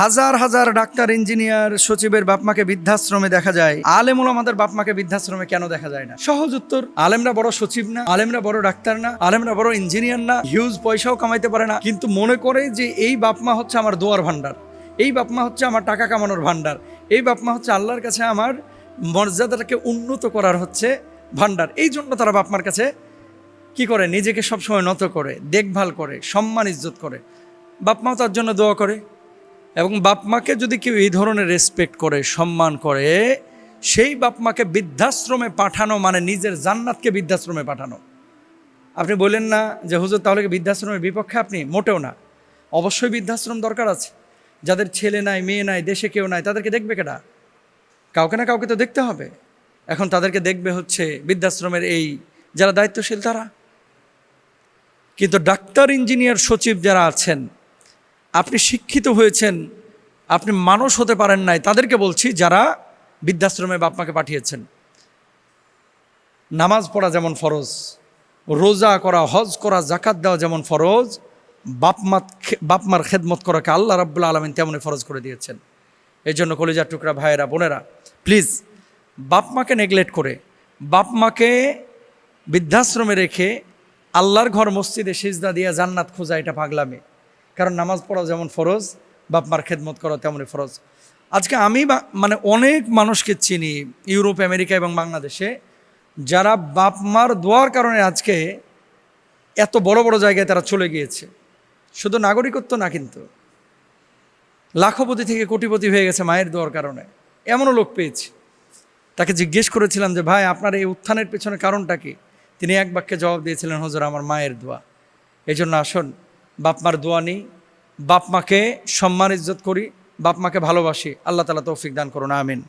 হাজার হাজার doctor, engineer, সচিবের বাপমাকে বৃদ্ধাশ্রমে দেখা যায়, আলেম ওলামাদের বাপমাকে বৃদ্ধাশ্রমে কেন দেখা যায় না? সহজ উত্তর, আলেমরা বড় সচিব না, আলেমরা বড় ডাক্তার না, আলেমরা বড় ইঞ্জিনিয়ার না, হিউজ পয়সাও কামাইতে পারে না, কিন্তু মনে করে যে এই বাপমা হচ্ছে আমার দোয়ার ভান্ডার, এই বাপমা হচ্ছে আমার টাকা কামানোর ভান্ডার, এই বাপমা হচ্ছে আল্লাহর কাছে আমার মর্যাদাটাকে উন্নত করার হচ্ছে ভান্ডার। এই জন্য তারা বাপমার কাছে কি করে, নিজেকে সবসময় নত করে, দেখভাল করে, সম্মান ইজ্জত করে। বাপমাও তার জন্য দোয়া করে। এবং বাপমাকে যদি কেউ এই ধরনের রেসপেক্ট করে, সম্মান করে, সেই বাপমাকে বৃদ্ধাশ্রমে পাঠানো মানে নিজের জান্নাতকে বৃদ্ধাশ্রমে পাঠানো। আপনি বলেন না যে হুজুর তাহলে কি বৃদ্ধাশ্রমের বিপক্ষে? আপনি মোটেও না। অবশ্যই বৃদ্ধাশ্রম দরকার আছে। যাদের ছেলে নাই, মেয়ে নাই, দেশে কেউ নাই, তাদেরকে দেখবে কেডা? কাউকে না কাউকে তো দেখতে হবে। এখন তাদেরকে দেখবে হচ্ছে বৃদ্ধাশ্রমের এই যারা দায়িত্বশীল তারা। কিন্তু ডাক্তার, ইঞ্জিনিয়ার, সচিব যারা আছেন, আপনি শিক্ষিত হয়েছেন, আপনি মানুষ হতে পারেন নাই, তাদেরকে বলছি যারা বৃদ্ধাশ্রমে বাপমাকে পাঠিয়েছেন। নামাজ পড়া যেমন ফরজ, রোজা করা, হজ করা, জাকাত দেওয়া যেমন ফরজ, বাপমার খেদমত করাকে আল্লাহ রাব্বুল আলামিন তেমনই ফরজ করে দিয়েছেন। এই জন্য কলিজার টুকরা ভাইয়েরা, বোনেরা, প্লিজ বাপমাকে নেগলেক্ট করে, বাপমাকে বৃদ্ধাশ্রমে রেখে আল্লাহর ঘর মসজিদে সিজদা দিয়া জান্নাত খোঁজা, এটা পাগলামি। কারণ নামাজ পড়া যেমন ফরজ, বাপমার খেদমত করা তেমনই ফরজ। আজকে আমি মানে অনেক মানুষকে চিনি ইউরোপ, আমেরিকা এবং বাংলাদেশে, যারা বাপমার দোয়ার কারণে আজকে এত বড় বড় জায়গায় তারা চলে গিয়েছে। শুধু নাগরিকত্ব না, কিন্তু লাখপতি থেকে কোটিপতি হয়ে গেছে মায়ের দোয়ার কারণে। এমনও লোক পেয়েছি। তাকে জিজ্ঞেস করেছিলাম যে ভাই, আপনার এই উত্থানের পেছনে কারণটা কি? তিনি এক বাক্যে জবাব দিয়েছিলেন, হুজুর আমার মায়ের দোয়া। এই জন্য আসুন বাপমার দোয়া নিই, বাপমাকে সম্মান ইজ্জত করি, বাপমাকে ভালোবাসি। আল্লাহ তাআলা তৌফিক দান করুন, আমিন।